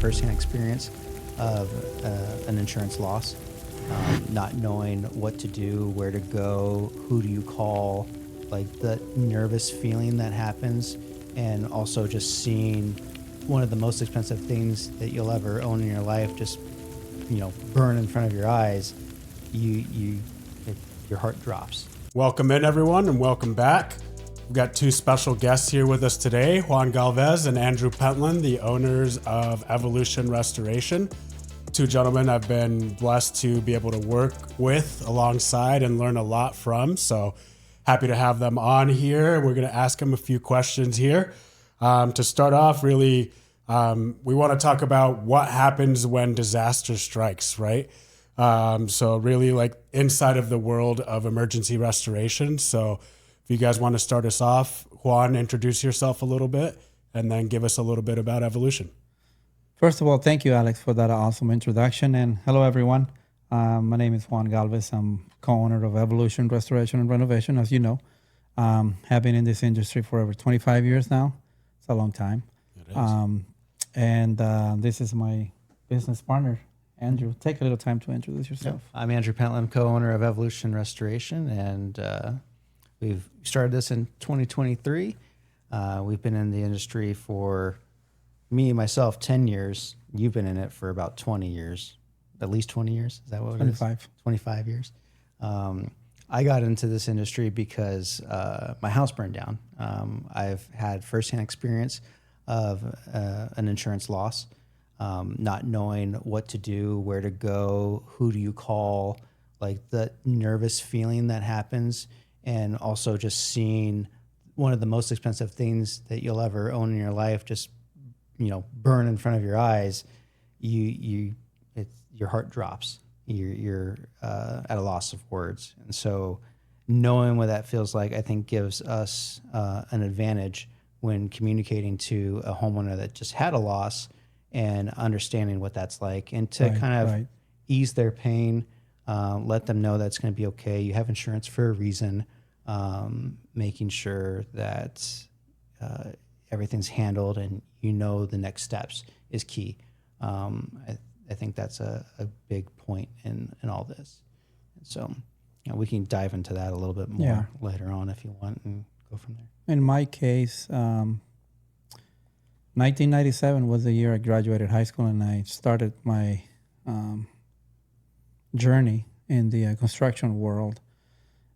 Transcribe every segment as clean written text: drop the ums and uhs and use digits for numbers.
firsthand experience of an insurance loss, not knowing what to do, where to go, who do you call, like the nervous feeling that happens, and also just seeing one of the most expensive things that you'll ever own in your life just, burn in front of your eyes. Your heart drops. Welcome in, everyone, and welcome back. We've got two special guests here with us today, Juan Galvez and Andrew Pentland, the owners of Evolution Restoration. Two gentlemen I've been blessed to be able to work with, alongside, and learn a lot from. So happy to have them on here. We're going to ask them a few questions here. To start off, really, we want to talk about what happens when disaster strikes, right? So really like inside of the world of emergency restoration. So if you guys want to start us off, Juan, introduce yourself a little bit and then give us a little bit about Evolution. First of all, thank you, Alex, for that awesome introduction. And hello, everyone. My name is Juan Galvez. I'm co-owner of Evolution Restoration and Renovation, as you know. Have been in this industry for over 25 years now. It's a long time. It is. This is my business partner, Andrew. Take a little time to introduce yourself. I'm Andrew Pentland, co-owner of Evolution Restoration, and we've started this in 2023. We've been in the industry for, myself, 10 years. You've been in it for about 20 years, at least 20 years. Is that what 25. it is? 25 years. I got into this industry because my house burned down. I've had firsthand experience of an insurance loss, not knowing what to do, where to go, who do you call, like the nervous feeling that happens, and also just seeing one of the most expensive things that you'll ever own in your life just, burn in front of your eyes. Your heart drops. You're at a loss of words. And so knowing what that feels like, I think, gives us an advantage when communicating to a homeowner that just had a loss and understanding what that's like, and to ease their pain, let them know that's going to be okay. You have insurance for a reason, making sure that everything's handled and the next steps is key. I think that's a big point in all this. And so we can dive into that a little bit more later on if you want, and go from there. In my case, 1997 was the year I graduated high school, and I started my journey in the construction world.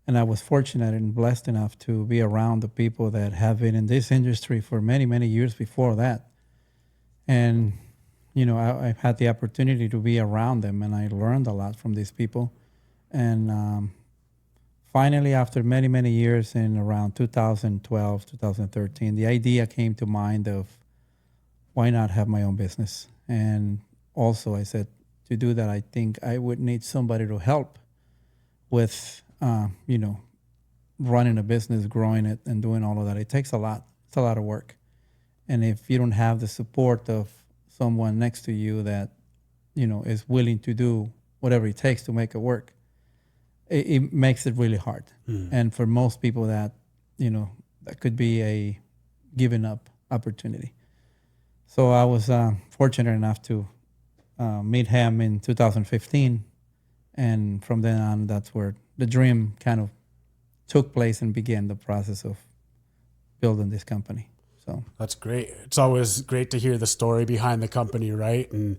And I was fortunate and blessed enough to be around the people that have been in this industry for many, many years before that. And I've had the opportunity to be around them, and I learned a lot from these people. And finally, after many, many years, in around 2012, 2013, the idea came to mind of why not have my own business? And also I said, to do that, I think I would need somebody to help with, running a business, growing it, and doing all of that. It takes a lot. It's a lot of work. And if you don't have the support of someone next to you that, is willing to do whatever it takes to make it work, it makes it really hard. And for most people that could be a given up opportunity. So I was fortunate enough to meet him in 2015. And from then on, that's where the dream kind of took place and began the process of building this company. So that's great. It's always great to hear the story behind the company, right? And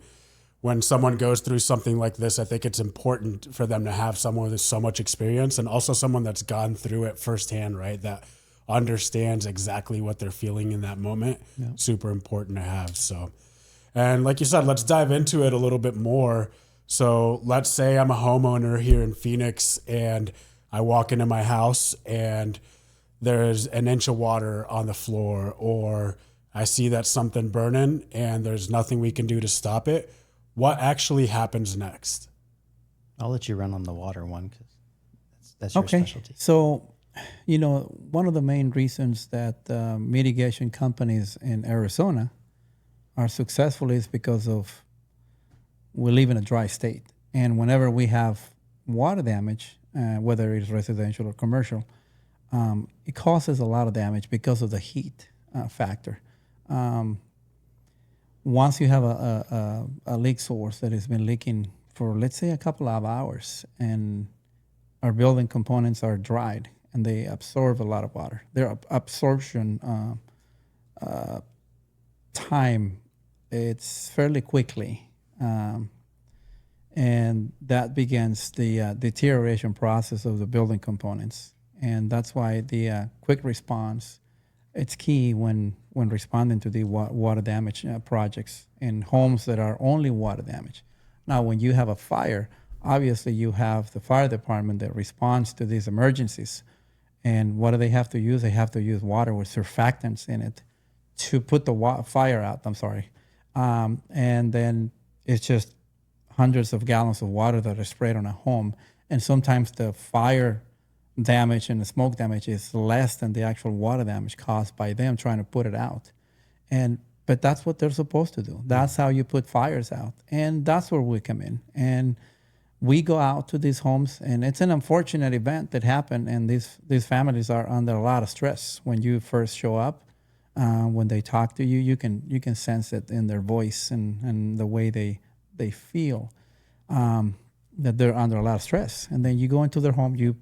when someone goes through something like this, I think it's important for them to have someone with so much experience, and also someone that's gone through it firsthand, right? That understands exactly what they're feeling in that moment. Yeah. Super important to have. So, and like you said, let's dive into it a little bit more. So let's say I'm a homeowner here in Phoenix, and I walk into my house and there's an inch of water on the floor, or I see that something burning and there's nothing we can do to stop it. What actually happens next? I'll let you run on the water one, because that's your specialty. So, one of the main reasons that mitigation companies in Arizona are successful is because of we live in a dry state. And whenever we have water damage, whether it's residential or commercial, it causes a lot of damage because of the heat factor. once you have a leak source that has been leaking for, let's say, a couple of hours, and our building components are dried and they absorb a lot of water, their absorption time, it's fairly quickly. And that begins the deterioration process of the building components. And that's why the quick response, it's key when responding to the water damage projects in homes that are only water damage. Now, when you have a fire, obviously you have the fire department that responds to these emergencies. And what do they have to use? They have to use water with surfactants in it to put the fire out. I'm sorry. And then it's just hundreds of gallons of water that are sprayed on a home. And sometimes the fire damage and the smoke damage is less than the actual water damage caused by them trying to put it out. But that's what they're supposed to do. That's how you put fires out. And that's where we come in. And we go out to these homes, and it's an unfortunate event that happened, and these families are under a lot of stress when you first show up. When they talk to you, you can sense it in their voice and the way they feel, that they're under a lot of stress. And then you go into their home, you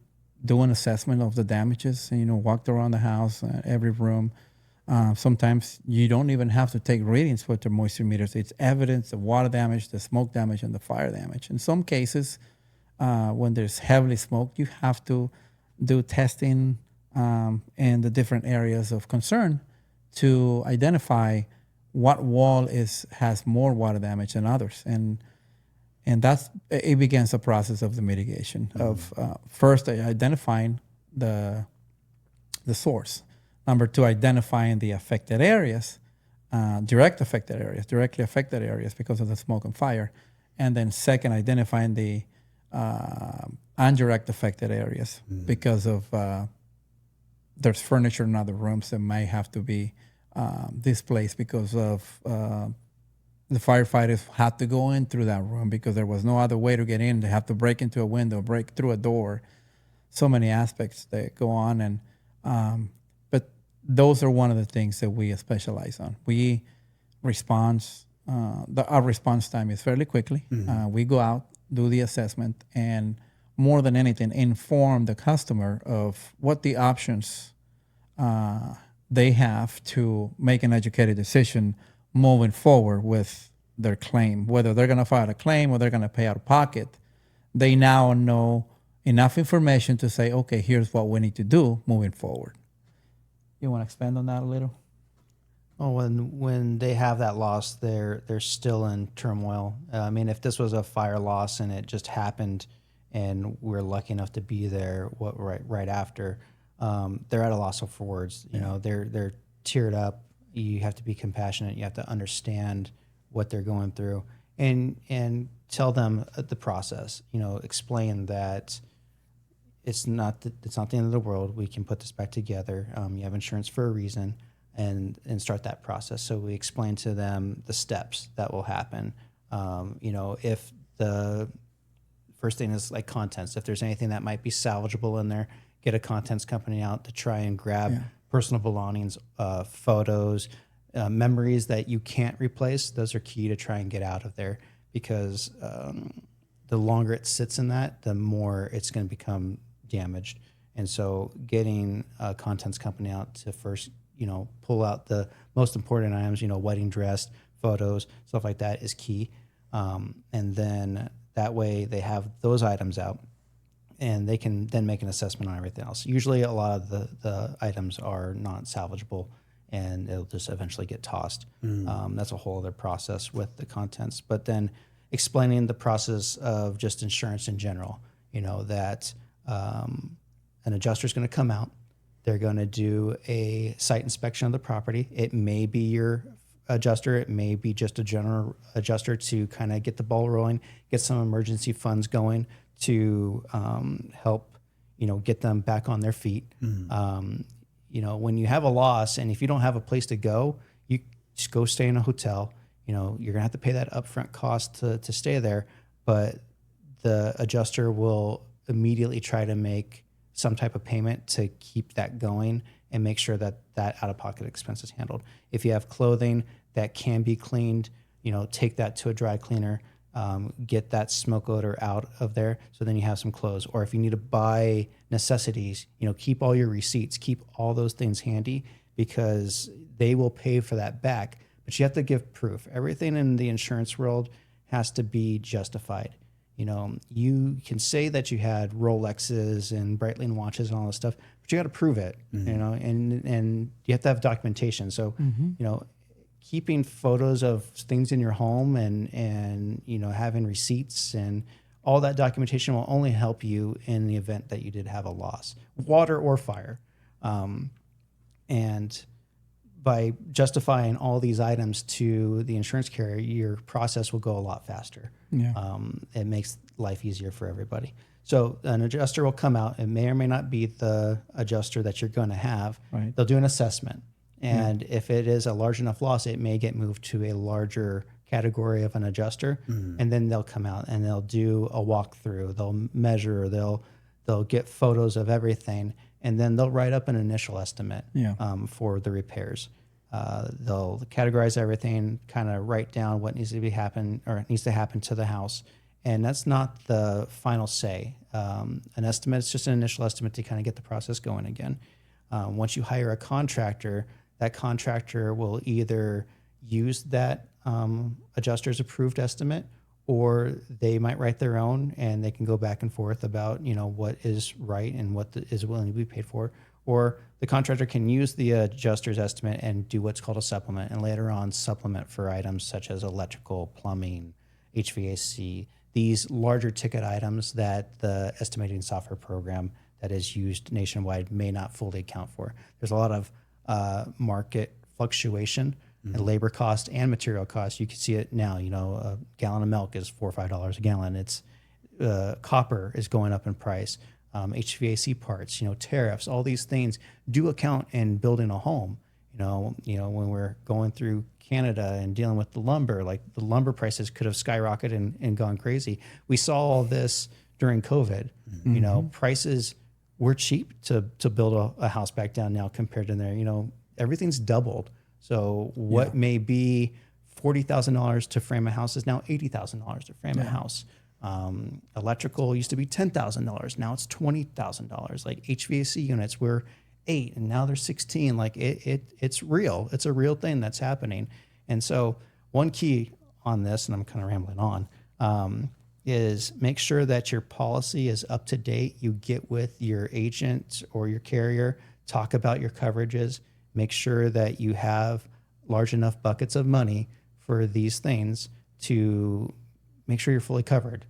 do an assessment of the damages, and walk around the house, every room. Sometimes you don't even have to take readings with the moisture meters. It's evidence, the water damage, the smoke damage, and the fire damage. In some cases, when there's heavily smoke, you have to do testing in the different areas of concern to identify what wall has more water damage than others. And it begins the process of the mitigation of first identifying the source. Number two, identifying the affected areas, directly affected areas because of the smoke and fire. And then second, identifying the indirect affected areas because of there's furniture in other rooms that may have to be displaced because of the firefighters had to go in through that room because there was no other way to get in. They have to break into a window, break through a door. So many aspects that go on. And but those are one of the things that we specialize on. We our response time is fairly quickly. We go out, do the assessment, and more than anything, inform the customer of what the options they have to make an educated decision moving forward with their claim. Whether they're going to file a claim or they're going to pay out of pocket, they now know enough information to say, okay, here's what we need to do moving forward. You want to expand on that a little? Well, when they have that loss, they're still in turmoil. I mean, if this was a fire loss and it just happened, and we're lucky enough to be there right after, they're at a loss for words. They're teared up. You have to be compassionate. You have to understand what they're going through, and tell them the process. Explain that it's not the end of the world. We can put this back together. You have insurance for a reason. And start that process. So we explain to them the steps that will happen. If the first thing is like contents, if there's anything that might be salvageable in there, get a contents company out to try and grab personal belongings, photos, memories that you can't replace. Those are key to try and get out of there, because the longer it sits in that, the more it's going to become damaged. And so getting a contents company out to first pull out the most important items, wedding dress, photos, stuff like that is key. And then that way they have those items out, and they can then make an assessment on everything else. Usually a lot of the items are not salvageable, and it'll just eventually get tossed. That's a whole other process with the contents. But then explaining the process of just insurance in general, that an adjuster is going to come out. They're going to do a site inspection of the property. It may be your adjuster. It may be just a general adjuster to kind of get the ball rolling, get some emergency funds going to help, get them back on their feet. When you have a loss, and if you don't have a place to go, you just go stay in a hotel. You're going to have to pay that upfront cost to stay there, but the adjuster will immediately try to make some type of payment to keep that going and make sure that out-of-pocket expense is handled. If you have clothing, that can be cleaned, take that to a dry cleaner, get that smoke odor out of there. So then you have some clothes. Or if you need to buy necessities, keep all your receipts, keep all those things handy, because they will pay for that back. But you have to give proof. Everything in the insurance world has to be justified. You can say that you had Rolexes and Breitling watches and all this stuff, but you got to prove it, and you have to have documentation. So, keeping photos of things in your home and having receipts and all that documentation will only help you in the event that you did have a loss, water or fire. And by justifying all these items to the insurance carrier, your process will go a lot faster. Yeah. It makes life easier for everybody. So an adjuster will come out. It may or may not be the adjuster that you're going to have. Right. They'll do an assessment. And if it is a large enough loss, it may get moved to a larger category of an adjuster. And then they'll come out and they'll do a walkthrough. They'll measure. They'll get photos of everything. And then they'll write up an initial estimate for the repairs. They'll categorize everything, kind of write down what needs to happen to the house. And that's not the final say. An estimate is just an initial estimate to kind of get the process going again. Once you hire a contractor, that contractor will either use that adjuster's approved estimate, or they might write their own, and they can go back and forth about what is right and what is willing to be paid for. Or the contractor can use the adjuster's estimate and do what's called a supplement, and later on supplement for items such as electrical, plumbing, HVAC, these larger ticket items that the estimating software program that is used nationwide may not fully account for. There's a lot of market fluctuation and labor cost and material cost. You can see it now. A gallon of milk is $4 or $5 a gallon. It's copper is going up in price. HVAC parts, tariffs, all these things do account in building a home. When we're going through Canada and dealing with the lumber, like the lumber prices could have skyrocketed and gone crazy. We saw all this during COVID. Prices were cheap to build a house back down now compared to there. Everything's doubled. So what may be $40,000 to frame a house is now $80,000 to frame a house. Electrical used to be $10,000. Now it's $20,000. Like HVAC units were 8 and now they're 16. Like it's real. It's a real thing that's happening. And so one key on this, and I'm kind of rambling on, is make sure that your policy is up to date. You get with your agent or your carrier, talk about your coverages, make sure that you have large enough buckets of money for these things to make sure you're fully covered.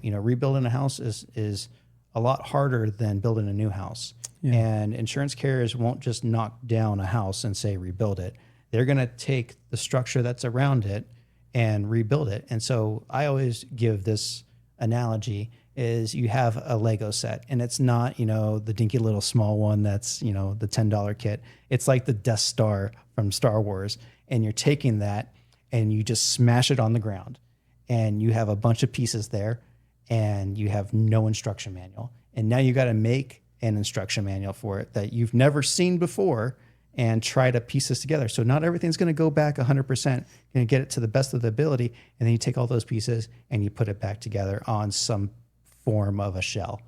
Rebuilding a house is a lot harder than building a new house. And insurance carriers won't just knock down a house and say rebuild it. They're going to take the structure that's around it and rebuild it. And so I always give this analogy is you have a Lego set, and it's not, the dinky little small one that's, the $10 kit. It's like the Death Star from Star Wars. And you're taking that and you just smash it on the ground, and you have a bunch of pieces there, and you have no instruction manual. And now you got to make an instruction manual for it that you've never seen before and try to piece this together. So not everything's going to go back 100%. You're going to get it to the best of the ability, and then you take all those pieces and you put it back together on some form of a shell.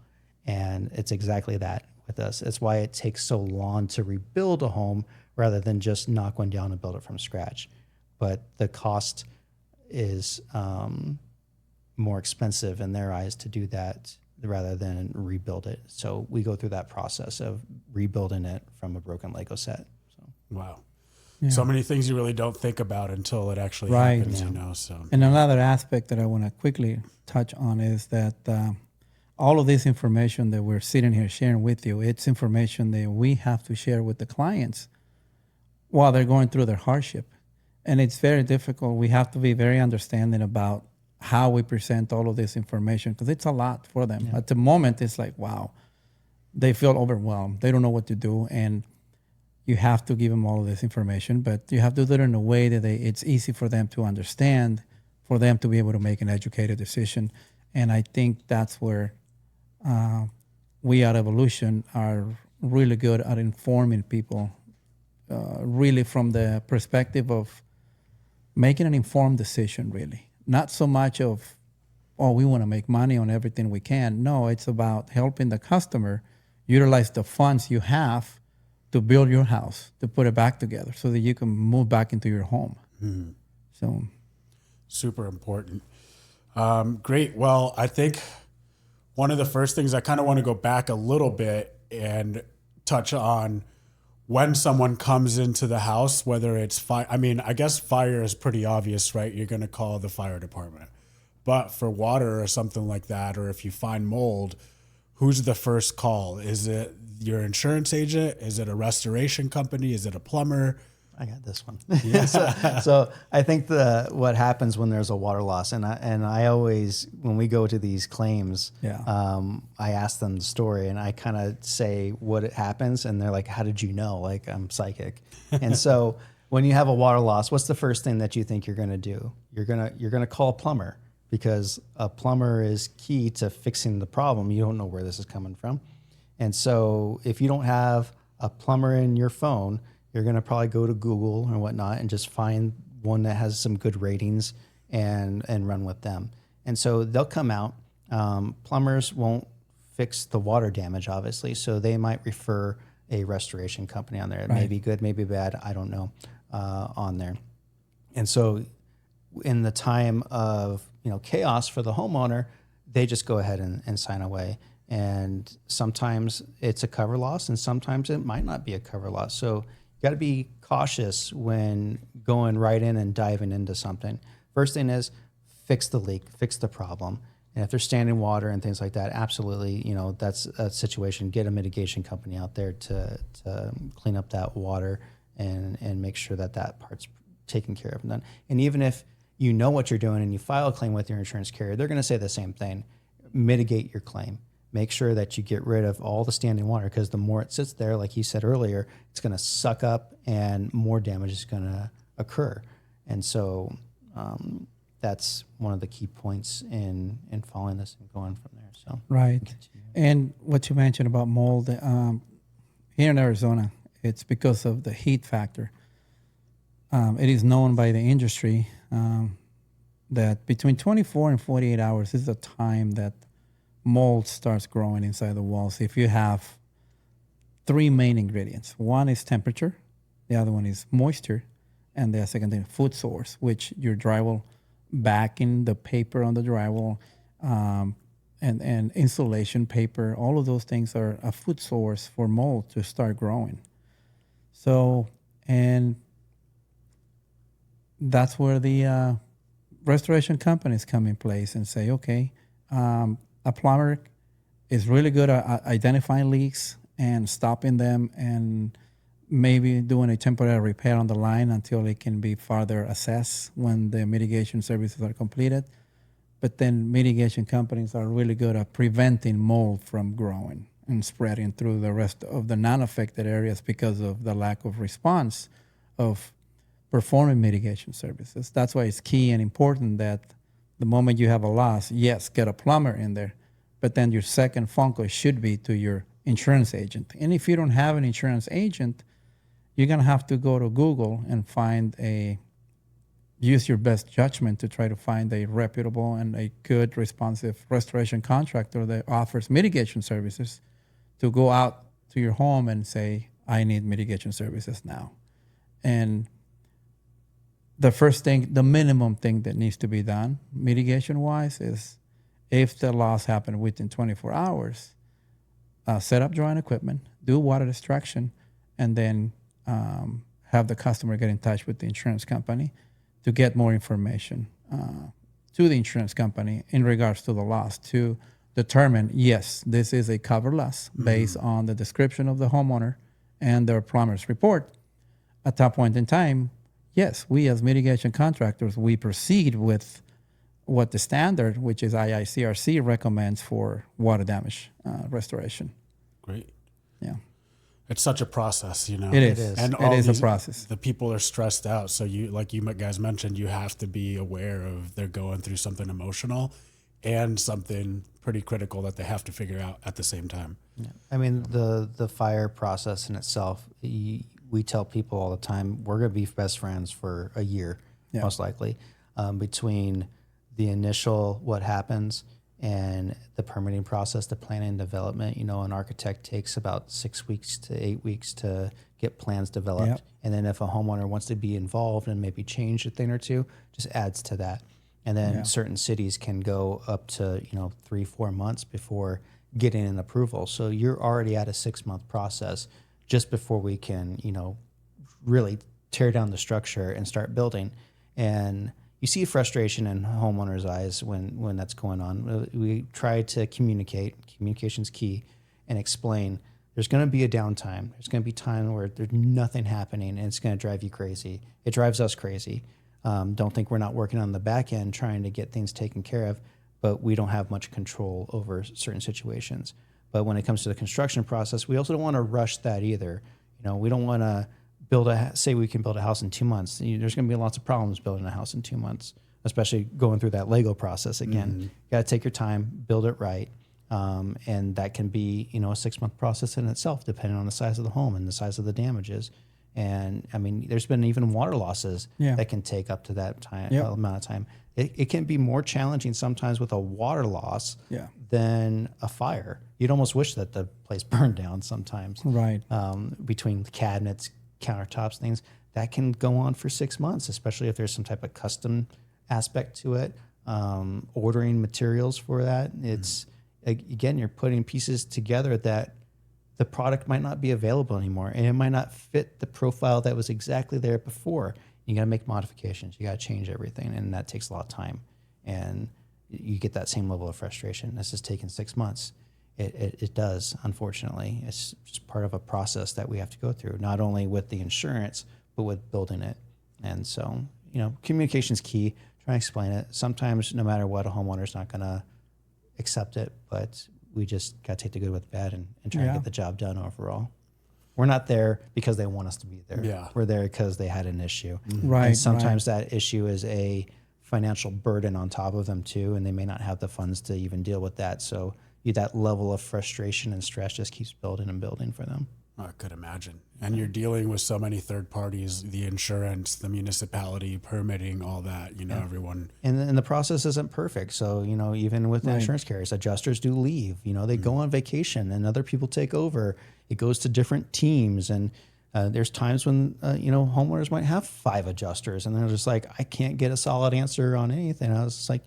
And it's exactly that with us. It's why it takes so long to rebuild a home rather than just knock one down and build it from scratch. But the cost is more expensive in their eyes to do that rather than rebuild it. So we go through that process of rebuilding it from a broken Lego set. So. Wow. So many things you really don't think about until it actually Right. happens, So. And another aspect that I want to quickly touch on is that all of this information that we're sitting here sharing with you, it's information that we have to share with the clients while they're going through their hardship. And it's very difficult. We have to be very understanding about how we present all of this information, because it's a lot for them. At the moment, it's like, wow, they feel overwhelmed. They don't know what to do. And you have to give them all of this information, but you have to do it in a way that it's easy for them to understand, for them to be able to make an educated decision. And I think that's where we at Evolution are really good at informing people, really from the perspective of making an informed decision, really. Not so much of, oh, we want to make money on everything we can. No, it's about helping the customer utilize the funds you have to build your house, to put it back together so that you can move back into your home. So, super important. Great. Well, I think one of the first things I kind of want to go back a little bit and touch on when someone comes into the house, whether it's fire. I mean, I guess fire is pretty obvious, right? You're going to call the fire department. But for water or something like that, or if you find mold, who's the first call? Is it your insurance agent? Is it a restoration company? Is it a plumber? I got this one. So I think what happens when there's a water loss, and I always, when we go to these claims, I ask them the story, and I kind of say what it happens, and they're like, "How did you know?" Like, I'm psychic. And so when you have a water loss, what's the first thing that you think you're going to do? You're gonna call a plumber, because a plumber is key to fixing the problem. You don't know where this is coming from, and so if you don't have a plumber in your phone, you're going to probably go to Google or whatnot and just find one that has some good ratings and run with them. And so they'll come out. Plumbers won't fix the water damage, obviously, so they might refer a restoration company on there. It may be good, maybe bad, I don't know, on there. And so in the time of chaos for the homeowner, they just go ahead and sign away. And sometimes it's a cover loss, and sometimes it might not be a cover loss. So you got to be cautious when going right in and diving into something. First thing is fix the leak, fix the problem. And if there's standing water and things like that, absolutely, that's a situation. Get a mitigation company out there to clean up that water and make sure that part's taken care of and done. And even if you know what you're doing and you file a claim with your insurance carrier, they're going to say the same thing. Mitigate your claim. Make sure that you get rid of all the standing water, because the more it sits there, like you said earlier, it's going to suck up and more damage is going to occur. And so that's one of the key points in following this and going from there. So right. And what you mentioned about mold, here in Arizona, it's because of the heat factor. It is known by the industry that between 24 and 48 hours is the time that mold starts growing inside the walls. If you have three main ingredients, one is temperature, the other one is moisture, and the second thing, food source, which your drywall, backing the paper on the drywall, and insulation paper, all of those things are a food source for mold to start growing. So, and that's where the restoration companies come in place and say, okay, a plumber is really good at identifying leaks and stopping them and maybe doing a temporary repair on the line until it can be further assessed when the mitigation services are completed. But then mitigation companies are really good at preventing mold from growing and spreading through the rest of the non-affected areas because of the lack of response of performing mitigation services. That's why it's key and important that the moment you have a loss, yes, get a plumber in there, but then your second phone call should be to your insurance agent. And if you don't have an insurance agent, you're going to have to go to Google and use your best judgment to try to find a reputable and a good, responsive restoration contractor that offers mitigation services to go out to your home and say, I need mitigation services now. And the first thing, the minimum thing that needs to be done mitigation-wise is if the loss happened within 24 hours, set up drying equipment, do water destruction, and then have the customer get in touch with the insurance company to get more information to the insurance company in regards to the loss to determine, yes, this is a cover loss based on the description of the homeowner and their plumber's report. At that point in time, yes, we as mitigation contractors, we proceed with what the standard, which is IICRC, recommends for water damage restoration. Great. Yeah. It's such a process, It is. And it is a process. The people are stressed out. So you guys mentioned, you have to be aware of they're going through something emotional and something pretty critical that they have to figure out at the same time. Yeah. I mean, the fire process in itself, we tell people all the time, we're going to be best friends for a year. Yeah. most likely, between the initial what happens and the permitting process, the planning and development. An architect takes about 6 weeks to 8 weeks to get plans developed. Yep. And then if a homeowner wants to be involved and maybe change a thing or two, just adds to that. And then certain cities can go up to, 3-4 months before getting an approval. So you're already at a 6-month process just before we can, really tear down the structure and start building. And you see frustration in homeowners' eyes when that's going on. We try to communicate. Communication's key, and explain. There's going to be a downtime. There's going to be time where there's nothing happening, and it's going to drive you crazy. It drives us crazy. Don't think we're not working on the back end trying to get things taken care of, but we don't have much control over certain situations. But when it comes to the construction process, we also don't want to rush that either. We don't want to say we can build a house in 2 months. There's going to be lots of problems building a house in 2 months, especially going through that Lego process again. You got to take your time, build it right. And that can be, a 6-month process in itself, depending on the size of the home and the size of the damages. And I mean, there's been even water losses that can take up to that time amount of time. It can be more challenging sometimes with a water loss than a fire. You'd almost wish that the place burned down sometimes. Right. Between the cabinets, countertops, things that can go on for 6 months, especially if there's some type of custom aspect to it. Ordering materials for that. It's again, you're putting pieces together that the product might not be available anymore, and it might not fit the profile that was exactly there before. You got to make modifications. You got to change everything, and that takes a lot of time. And you get that same level of frustration. This is taking 6 months. It does, unfortunately. It's just part of a process that we have to go through, not only with the insurance, but with building it. And so, communication's key. Try to explain it. Sometimes, no matter what, a homeowner's not going to accept it, but we just got to take the good with the bad and try to get the job done overall. We're not there because they want us to be there. Yeah. We're there because they had an issue. Right. And sometimes that issue is a financial burden on top of them too, and they may not have the funds to even deal with that. So that level of frustration and stress just keeps building and building for them. I could imagine. And you're dealing with so many third parties, the insurance, the municipality, permitting, all that, everyone. And the process isn't perfect. So, even with the insurance carriers, adjusters do leave. They go on vacation and other people take over. It goes to different teams. And there's times when, homeowners might have 5 adjusters and they're just like, I can't get a solid answer on anything. I was just like,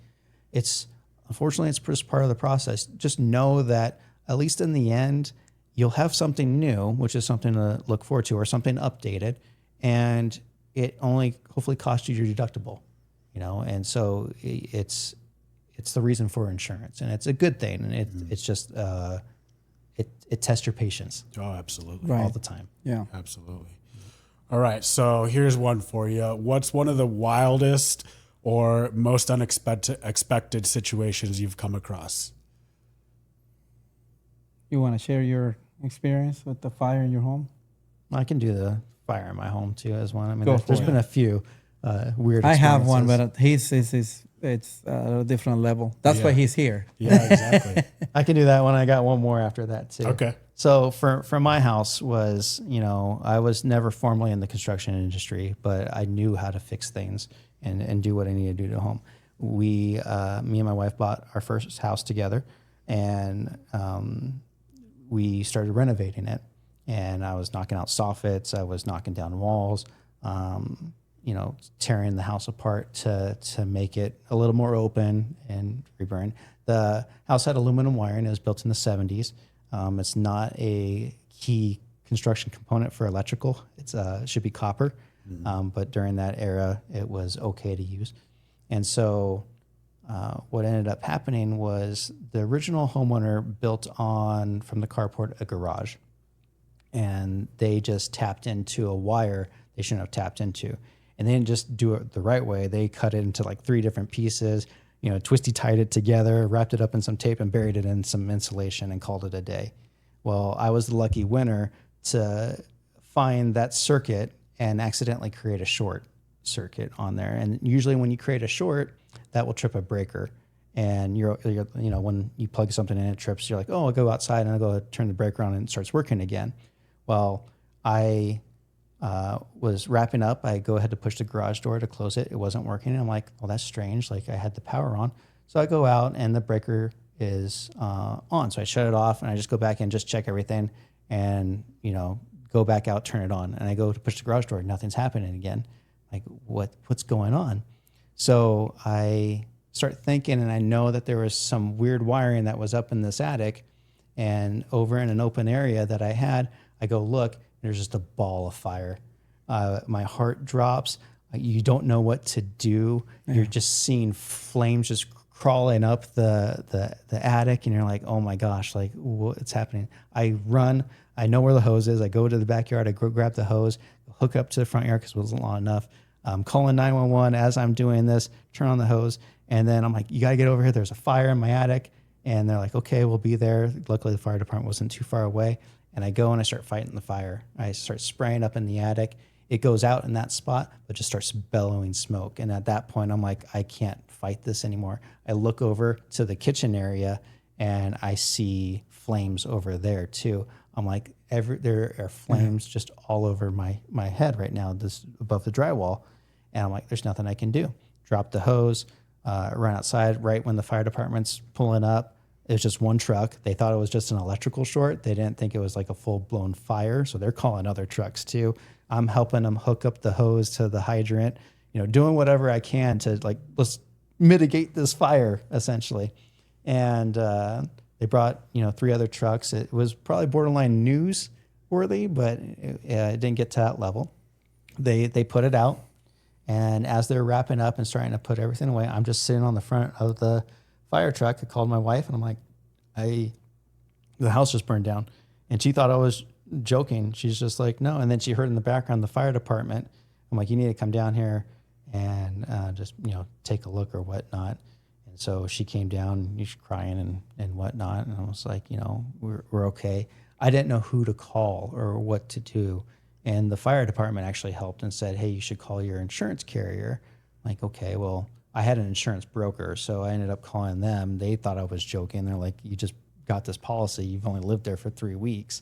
unfortunately, it's just part of the process. Just know that at least in the end, you'll have something new, which is something to look forward to, or something updated, and it only hopefully costs you your deductible, and so it's the reason for insurance, and it's a good thing, and it's just it tests your patience. Oh, absolutely. Right. All the time. Yeah. Absolutely. All right, so here's one for you. What's one of the wildest or most unexpected situations you've come across? You want to share your experience with the fire in your home? I can do the fire in my home too as one. I mean, Go for there's it. been a few weird. I have one, experiences. but it's at a different level. That's why he's here. Yeah, exactly. I can do that one. I got one more after that too. Okay. So for my house was, I was never formally in the construction industry, but I knew how to fix things and do what I needed to do to home. Me and my wife bought our first house together, and we started renovating it. And I was knocking out soffits. I was knocking down walls, tearing the house apart to make it a little more open and reburn. The house had aluminum wiring. It was built in the 70s. It's not a key construction component for electrical. It should be copper. But during that era, it was okay to use. And so what ended up happening was the original homeowner built from the carport a garage. And they just tapped into a wire they shouldn't have tapped into. And they didn't just do it the right way. They cut it into like 3 different pieces, twisty tied it together, wrapped it up in some tape and buried it in some insulation and called it a day. Well, I was the lucky winner to find that circuit and accidentally create a short circuit on there. And usually when you create a short, that will trip a breaker. And you're when you plug something in, it trips, you're like, oh, I'll go outside and I'll go turn the breaker on and it starts working again. Well, I was wrapping up. I go ahead to push the garage door to close it. It wasn't working. And I'm like, well, that's strange. Like I had the power on. So I go out and the breaker is on. So I shut it off and I just go back in, just check everything and, go back out, turn it on. And I go to push the garage door. Nothing's happening again. Like what's going on? So I start thinking, and I know that there was some weird wiring that was up in this attic and over in an open area that I had. I go look, and there's just a ball of fire. My heart drops. You don't know what to do. Yeah. You're just seeing flames just crawling up the attic, and you're like, oh my gosh, like what's happening? I run. I know where the hose is. I go to the backyard. I go grab the hose, hook up to the front yard because it wasn't long enough. Calling 911 as I'm doing this, turn on the hose, and then I'm like, you got to get over here. There's a fire in my attic. And they're like, okay, we'll be there. Luckily, the fire department wasn't too far away. And I go and I start fighting the fire. I start spraying up in the attic. It goes out in that spot, but just starts bellowing smoke. And at that point, I'm like, I can't fight this anymore. I look over to the kitchen area, and I see flames over there, too. I'm like, there are flames just all over my head right now, this above the drywall. And I'm like, there's nothing I can do. Drop the hose, run outside right when the fire department's pulling up. It was just one truck. They thought it was just an electrical short. They didn't think it was like a full-blown fire, so they're calling other trucks too. I'm helping them hook up the hose to the hydrant, doing whatever I can to let's mitigate this fire, essentially. And they brought, 3 other trucks. It was probably borderline newsworthy, but it didn't get to that level. They put it out. And as they're wrapping up and starting to put everything away, I'm just sitting on the front of the fire truck. I called my wife and I'm like, the house just burned down. And she thought I was joking. She's just like, no. And then she heard in the background the fire department. I'm like, you need to come down here and just, take a look or whatnot. And so she came down, she's crying and whatnot. And I was like, we're okay. I didn't know who to call or what to do. And the fire department actually helped and said, hey, you should call your insurance carrier. I'm like, okay, well, I had an insurance broker, so I ended up calling them. They thought I was joking. They're like, you just got this policy. You've only lived there for 3 weeks.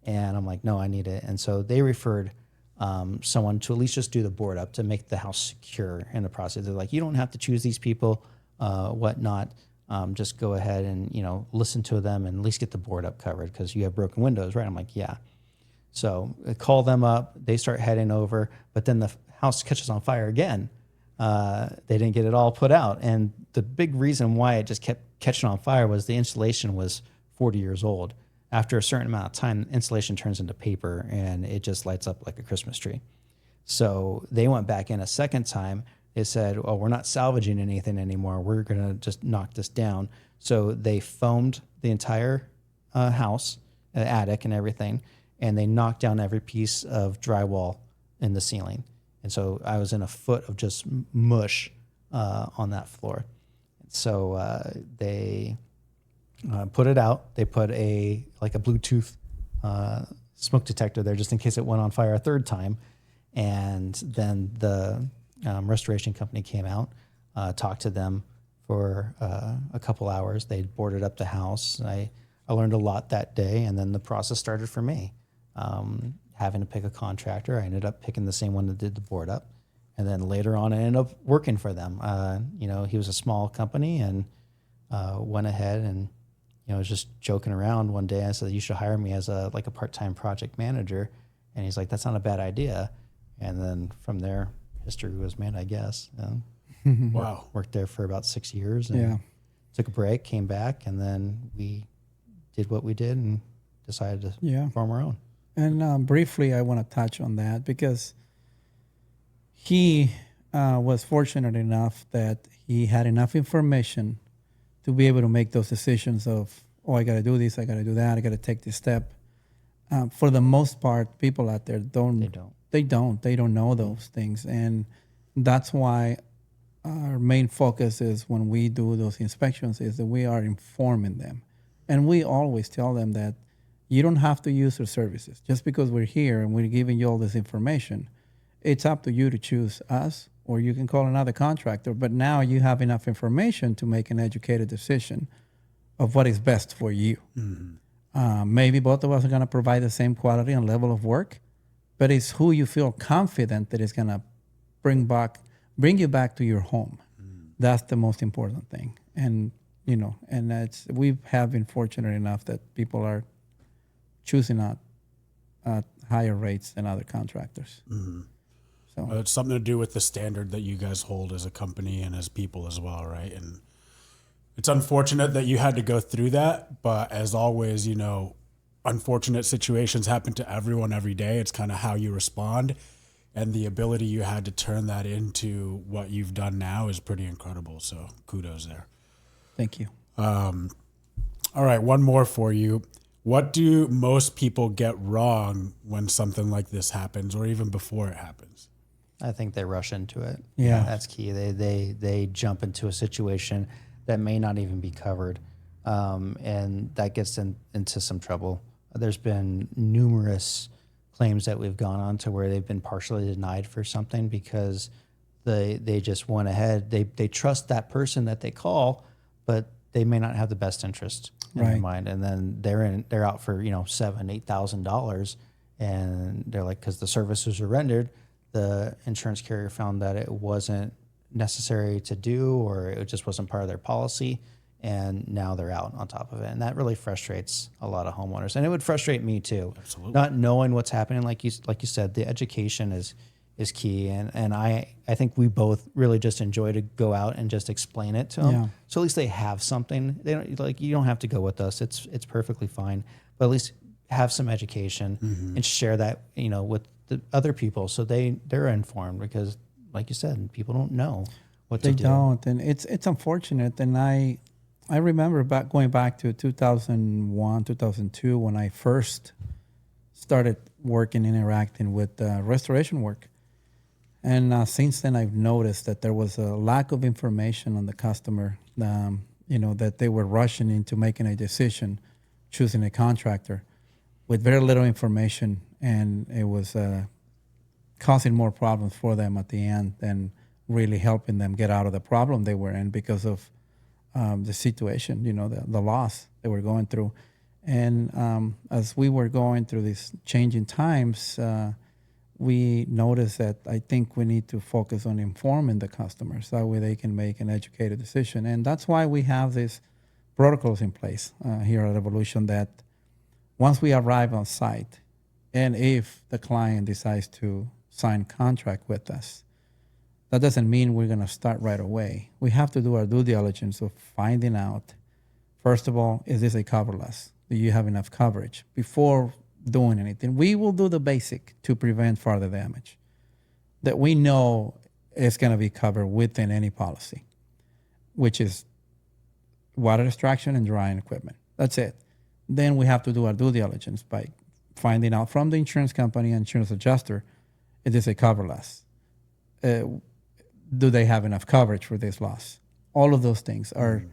And I'm like, no, I need it. And so they referred someone to at least just do the board up to make the house secure in the process. They're like, you don't have to choose these people, whatnot. Just go ahead and, listen to them and at least get the board up covered because you have broken windows, right? I'm like, yeah. So I call them up. They start heading over, but then the house catches on fire again. They didn't get it all put out. And the big reason why it just kept catching on fire was the insulation was 40 years old. After a certain amount of time, insulation turns into paper and it just lights up like a Christmas tree. So they went back in a second time. They said, well, we're not salvaging anything anymore. We're going to just knock this down. So they foamed the entire house, the attic and everything, and they knocked down every piece of drywall in the ceiling. And so I was in a foot of just mush on that floor. So they put it out. They put a Bluetooth smoke detector there just in case it went on fire a third time. And then the restoration company came out, talked to them for a couple hours. They boarded up the house. I learned a lot that day, and then the process started for me. Having to pick a contractor. I ended up picking the same one that did the board up. And then later on, I ended up working for them. He was a small company and went ahead and, was just joking around one day. I said, you should hire me as a part-time project manager. And he's like, that's not a bad idea. And then from there, history was made, I guess. Wow. Worked there for about 6 years and took a break, came back, and then we did what we did and decided to form our own. And briefly, I want to touch on that because he was fortunate enough that he had enough information to be able to make those decisions of, I got to do this, I got to do that, I got to take this step. For the most part, people out there don't know those things. And that's why our main focus is when we do those inspections is that we are informing them. And we always tell them that you don't have to use our services. Just because we're here and we're giving you all this information, it's up to you to choose us, or you can call another contractor. But now you have enough information to make an educated decision of what is best for you. Mm-hmm. Maybe both of us are going to provide the same quality and level of work, but it's who you feel confident that is going to bring you back to your home. That's the most important thing. And, we have been fortunate enough that people are choosing at higher rates than other contractors. So It's something to do with the standard that you guys hold as a company and as people as well, right? And it's unfortunate that you had to go through that, but as always, unfortunate situations happen to everyone every day. It's kind of how you respond, and the ability you had to turn that into what you've done now is pretty incredible. So kudos there. thank you. All right, one more for you. What do most people get wrong when something like this happens, or even before it happens? I think they rush into it. Yeah. That's key. They jump into a situation that may not even be covered, and that gets into some trouble. There's been numerous claims that we've gone on to where they've been partially denied for something because they just went ahead. They trust that person that they call, but they may not have the best interest in their mind, and then they're out for $7,000-8,000, and they're like, because the services are rendered, the insurance carrier found that it wasn't necessary to do, or it just wasn't part of their policy, and now they're out on top of it, and that really frustrates a lot of homeowners, and it would frustrate me too. Absolutely. Not knowing what's happening, like you said, the education is key, and I think we both really just enjoy to go out and just explain it to them. Yeah. So at least they have something. They don't you don't have to go with us. It's perfectly fine, but at least have some education and share that with the other people so they're informed, because like you said, people don't know what to do. They don't, and it's unfortunate. And I remember going back to 2001, 2002 when I first started working, interacting with restoration work. And since then, I've noticed that there was a lack of information on the customer, that they were rushing into making a decision, choosing a contractor with very little information, and it was causing more problems for them at the end than really helping them get out of the problem they were in because of the situation, the loss they were going through. And as we were going through these changing times, we noticed that I think we need to focus on informing the customers. That way they can make an educated decision. And that's why we have these protocols in place here at Evolution, that once we arrive on site, and if the client decides to sign contract with us, that doesn't mean we're going to start right away. We have to do our due diligence of finding out, first of all, is this a coverless? Do you have enough coverage? Before doing anything, we will do the basic to prevent further damage that we know is going to be covered within any policy, which is water extraction and drying equipment. That's it. Then we have to do our due diligence by finding out from the insurance company and insurance adjuster, is this a coverless? Do they have enough coverage for this loss? All of those things are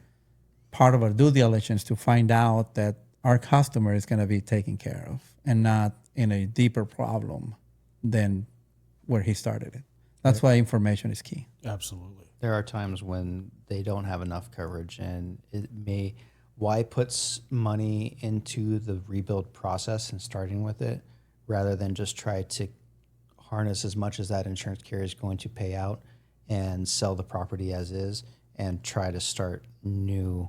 part of our due diligence to find out that our customer is going to be taken care of and not in a deeper problem than where he started it. That's why information is key. Absolutely. There are times when they don't have enough coverage, and why put money into the rebuild process and starting with it rather than just try to harness as much as that insurance carrier is going to pay out and sell the property as is and try to start new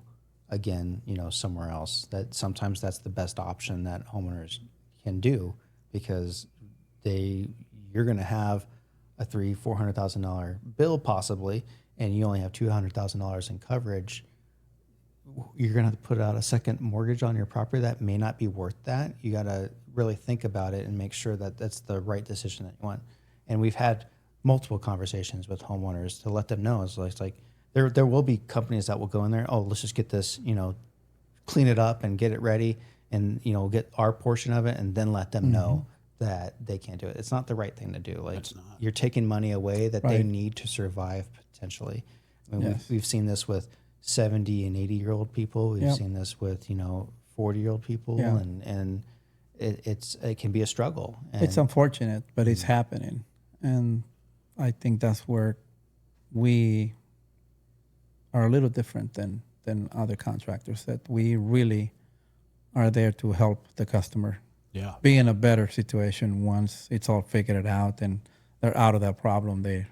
again, somewhere else. That sometimes that's the best option that homeowners can do, because you're going to have a $300,000-400,000 bill possibly, and you only have $200,000 in coverage. You're going to have to put out a second mortgage on your property that may not be worth that. You got to really think about it and make sure that that's the right decision that you want. And we've had multiple conversations with homeowners to let them know. It's like there will be companies that will go in there. Oh, let's just get this, clean it up and get it ready, and get our portion of it, and then let them know that they can't do it. It's not the right thing to do. Like, It's not. You're taking money away that they need to survive potentially. I mean, we've seen this with 70 and 80-year-old people. We've seen this with 40-year-old people, and it can be a struggle. And It's unfortunate, but it's happening, and I think that's where we are a little different than other contractors. That we really are there to help the customer be in a better situation once it's all figured out and they're out of that problem they,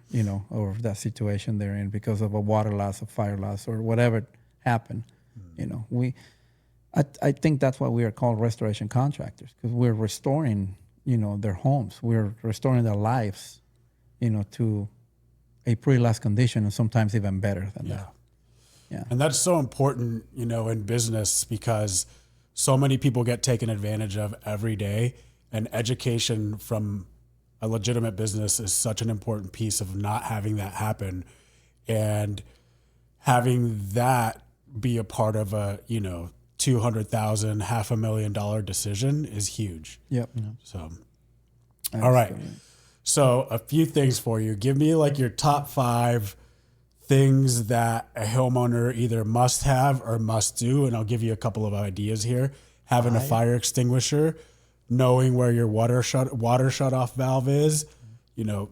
or that situation they're in because of a water loss, a fire loss, or whatever happened. I think that's why we are called restoration contractors, because we're restoring, their homes. We're restoring their lives, to a pre-loss condition, and sometimes even better than that. Yeah. And that's so important, in business, because so many people get taken advantage of every day, and education from a legitimate business is such an important piece of not having that happen, and having that be a part of a, $200,000, $500,000 decision is huge. Yep. So, all right. So a few things for you. Give me like your top 5 things that a homeowner either must have or must do. And I'll give you a couple of ideas here. Having a fire extinguisher, knowing where your water shut off valve is,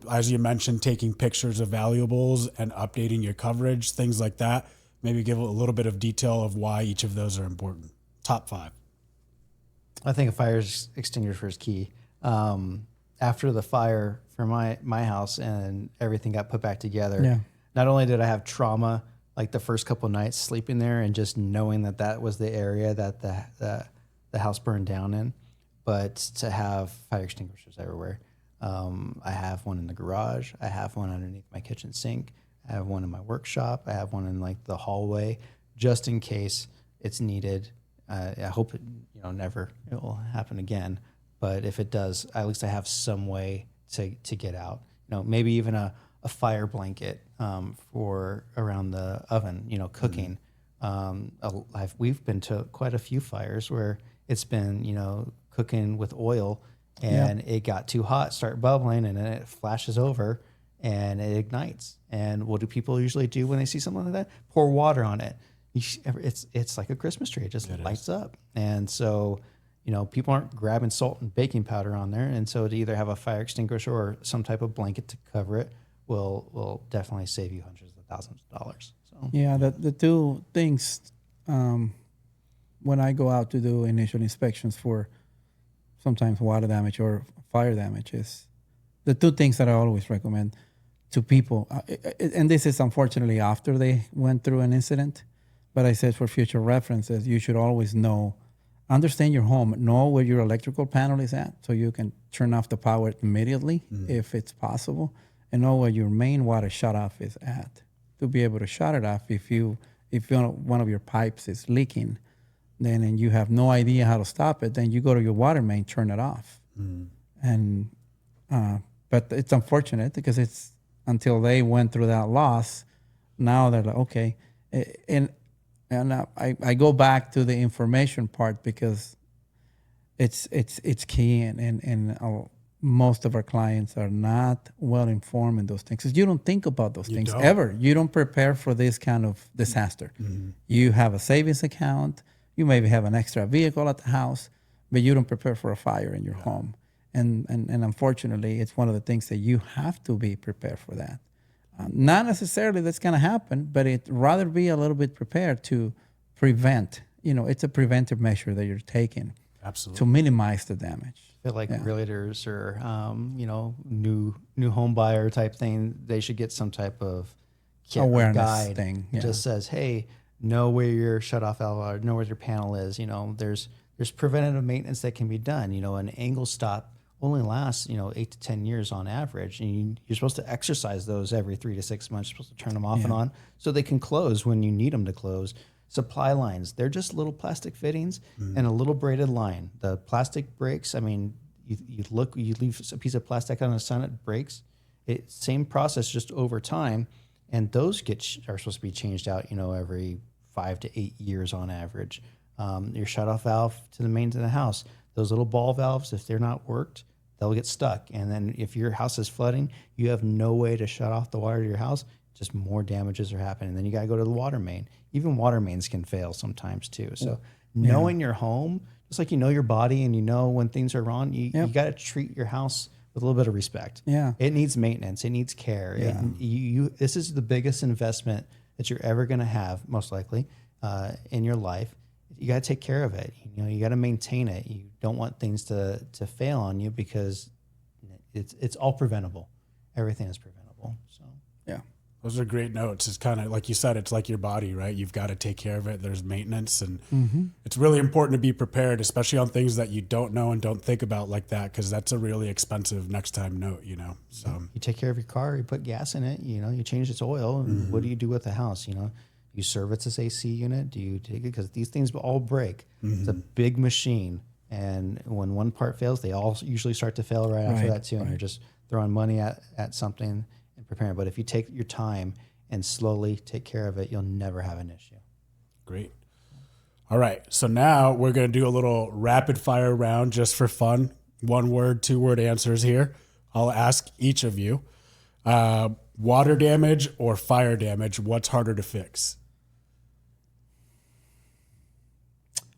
as you mentioned, taking pictures of valuables and updating your coverage, things like that. Maybe give a little bit of detail of why each of those are important. Top 5. I think a fire extinguisher is key. After the fire for my house and everything got put back together, not only did I have trauma like the first couple of nights sleeping there and just knowing that was the area that the house burned down in, but to have fire extinguishers everywhere. I have one in the garage. I have one underneath my kitchen sink. I have one in my workshop. I have one in like the hallway, just in case it's needed. I hope it will happen again. But if it does, at least I have some way to get out. Maybe even a fire blanket for around the oven. Cooking. We've been to quite a few fires where it's been cooking with oil, and it got too hot, start bubbling, and then it flashes over and it ignites. And what do people usually do when they see something like that? Pour water on it. It's like a Christmas tree. It just lights up. And so, people aren't grabbing salt and baking powder on there. And so to either have a fire extinguisher or some type of blanket to cover it will definitely save you hundreds of thousands of dollars. So yeah, the two things when I go out to do initial inspections for sometimes water damage or fire damage is the two things that I always recommend to people. And this is unfortunately after they went through an incident, but I said for future references, you should always understand your home, know where your electrical panel is at so you can turn off the power immediately if it's possible, and know where your main water shutoff is at to be able to shut it off if one of your pipes is leaking, then and you have no idea how to stop it, then you go to your water main, turn it off. And but it's unfortunate because it's until they went through that loss, now they're like, okay. And I go back to the information part because it's key, and most of our clients are not well informed in those things because you don't think about those things ever. You don't prepare for this kind of disaster. You have a savings account, you maybe have an extra vehicle at the house, but you don't prepare for a fire in your home. And unfortunately, it's one of the things that you have to be prepared for that. Not necessarily that's going to happen, but it rather be a little bit prepared to prevent. It's a preventive measure that you're taking to minimize the damage. I feel like realtors or new home buyer type thing, they should get some type of awareness guide thing. that just says, hey, know where your shutoff valve are, know where your panel is. There's preventative maintenance that can be done. An angle stop only lasts 8 to 10 years on average, and you're supposed to exercise those every 3 to 6 months. You're supposed to turn them off and on so they can close when you need them to close. Supply lines, they're just little plastic fittings and a little braided line. The plastic breaks. I mean, you leave a piece of plastic on the sun, it breaks. Same process, just over time, and those are supposed to be changed out every 5 to 8 years on average. Your shutoff valve to the main to the house, those little ball valves, if they're not worked, they'll get stuck. And then if your house is flooding, you have no way to shut off the water to your house, just more damages are happening. And then you got to go to the water main. Even water mains can fail sometimes too. So knowing your home, just like you know your body and you know when things are wrong, you got to treat your house with a little bit of respect. Yeah. It needs maintenance. It needs care. Yeah. This is the biggest investment that you're ever going to have, most likely, in your life. you got to take care of it. You got to maintain it. You don't want things to fail on you because it's all preventable. Everything is preventable. So Yeah. Those are great notes. It's kind of like you said, it's like your body, right? You've got to take care of it. There's maintenance, and it's really important to be prepared, especially on things that you don't know and don't think about like that, because that's a really expensive next time note, So you take care of your car, you put gas in it, you change its oil. And what do you do with the house? You service its AC unit. Do you take it? Because these things all break. It's a big machine. And when one part fails, they all usually start to fail right after that too. And you're just throwing money at something and preparing. But if you take your time and slowly take care of it, you'll never have an issue. Great. All right. So now we're going to do a little rapid fire round just for fun. 1 word, 2 word answers here. I'll ask each of you. Water damage or fire damage, what's harder to fix?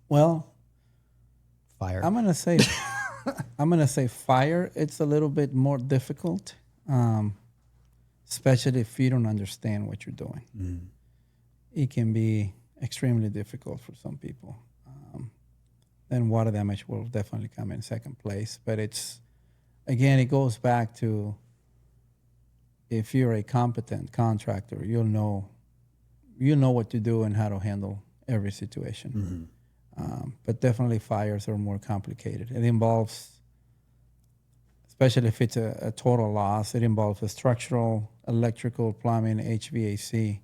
Well, Fire. I'm gonna say fire. It's a little bit more difficult, especially if you don't understand what you're doing. It can be extremely difficult for some people. Then water damage will definitely come in second place. But it goes back to, if you're a competent contractor, you'll know what to do and how to handle every situation. But definitely fires are more complicated. It involves, especially if it's a total loss, it involves a structural, electrical, plumbing, HVAC,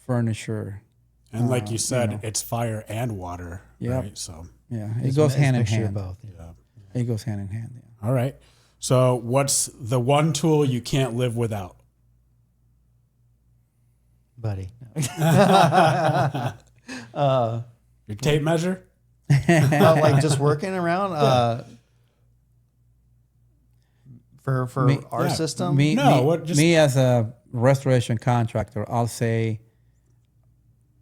furniture. And like you said, it's fire and water, right? So yeah, it goes hand in hand. Both. yeah. It goes hand in hand. Yeah. All right. So what's the one tool you can't live without? Buddy. Your tape measure? Like just working around for our system. Me as a restoration contractor, I'll say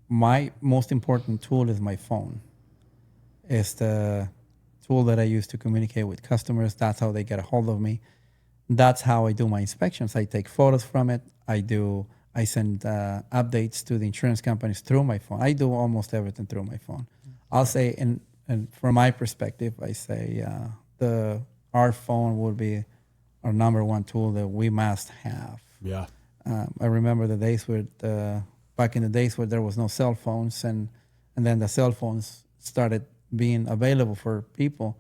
my most important tool is my phone. It's the tool that I use to communicate with customers. That's how they get a hold of me. That's how I do my inspections. I take photos from it. I send updates to the insurance companies through my phone. I do almost everything through my phone. I'll say, and from my perspective, I say our phone would be our number one tool that we must have. Yeah. I remember the days back in the days where there was no cell phones, and then the cell phones started being available for people,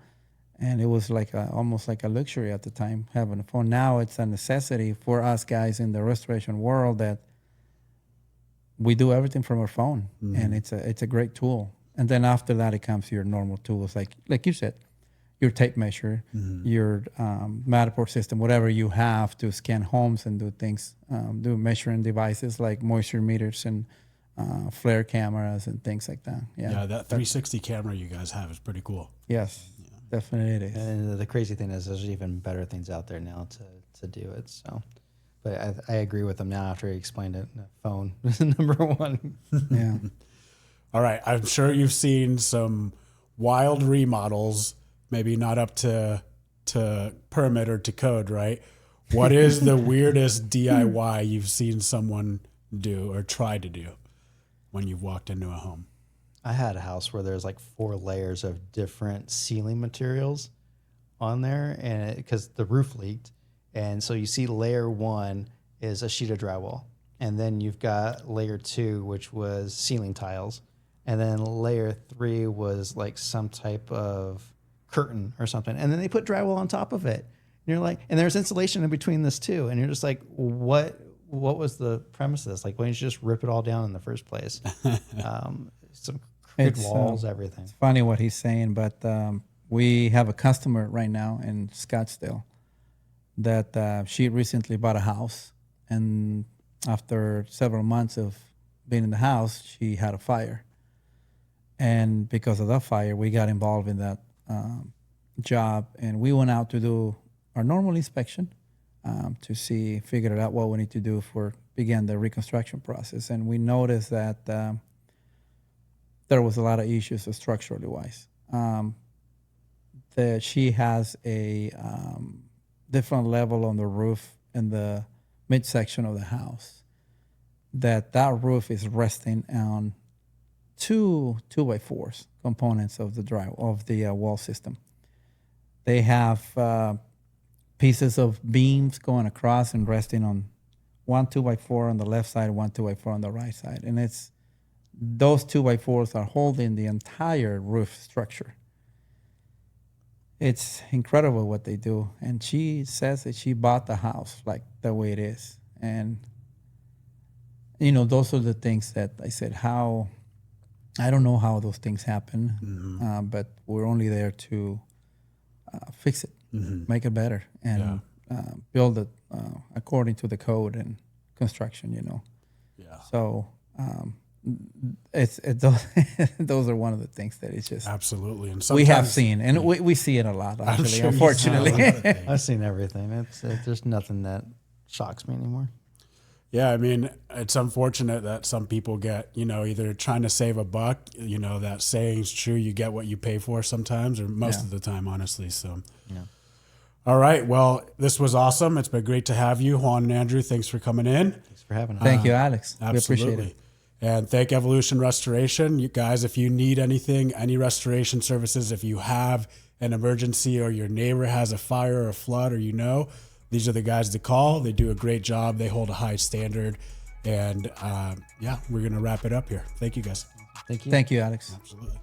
and it was like almost like a luxury at the time having a phone. Now it's a necessity for us guys in the restoration world that we do everything from our phone, and it's a great tool. And then after that, it comes your normal tools, like you said, your tape measure, your Matterport system, whatever you have to scan homes and do things, do measuring devices like moisture meters and flare cameras and things like that. Yeah, that 360 camera you guys have is pretty cool. Yes, definitely it is. And the crazy thing is there's even better things out there now to do it. So, but I agree with him now after he explained it. The phone is number one. Yeah. All right. I'm sure you've seen some wild remodels, maybe not up to permit or to code, right? What is the weirdest DIY you've seen someone do or try to do when you've walked into a home? I had a house where there's like 4 layers of different ceiling materials on there, and because the roof leaked, and so you see layer 1 is a sheet of drywall, and then you've got layer 2, which was ceiling tiles, and then layer 3 was like some type of curtain or something, and then they put drywall on top of it. And you're like, and there's insulation in between this too, and you're just like, what was the premise of this? Like, why didn't you just rip it all down in the first place? Some crooked walls, everything. It's funny what he's saying, but we have a customer right now in Scottsdale that she recently bought a house, and after several months of being in the house, she had a fire. And because of that fire, we got involved in that job, and we went out to do our normal inspection to figure out what we need to do begin the reconstruction process. And we noticed that there was a lot of issues structurally wise. That she has a different level on the roof in the midsection of the house. That roof is resting on two 2x4s components of the wall system. They have pieces of beams going across and resting on one 2x4 on the left side, one 2x4 on the right side, and it's those 2x4s are holding the entire roof structure. It's incredible what they do, and she says that she bought the house like the way it is, and those are the things that I said. How I don't know how those things happen, but we're only there to fix it, make it better, and build it according to the code and construction. Yeah. So those are one of the things that it's just Absolutely. And we have seen, and we see it a lot. Actually, sure you've unfortunately, I've seen everything. There's nothing that shocks me anymore. Yeah, I mean, it's unfortunate that some people get, either trying to save a buck, that saying's true, you get what you pay for sometimes, or most of the time, honestly. So, All right. Well, this was awesome. It's been great to have you, Juan and Andrew. Thanks for coming in. Thanks for having us. Thank you, Alex. Absolutely. We appreciate it. And thank Evolution Restoration. You guys, if you need anything, any restoration services, if you have an emergency or your neighbor has a fire or a flood, or these are the guys to call. They do a great job. They hold a high standard. And we're going to wrap it up here. Thank you, guys. Thank you. Thank you, Alex. Absolutely.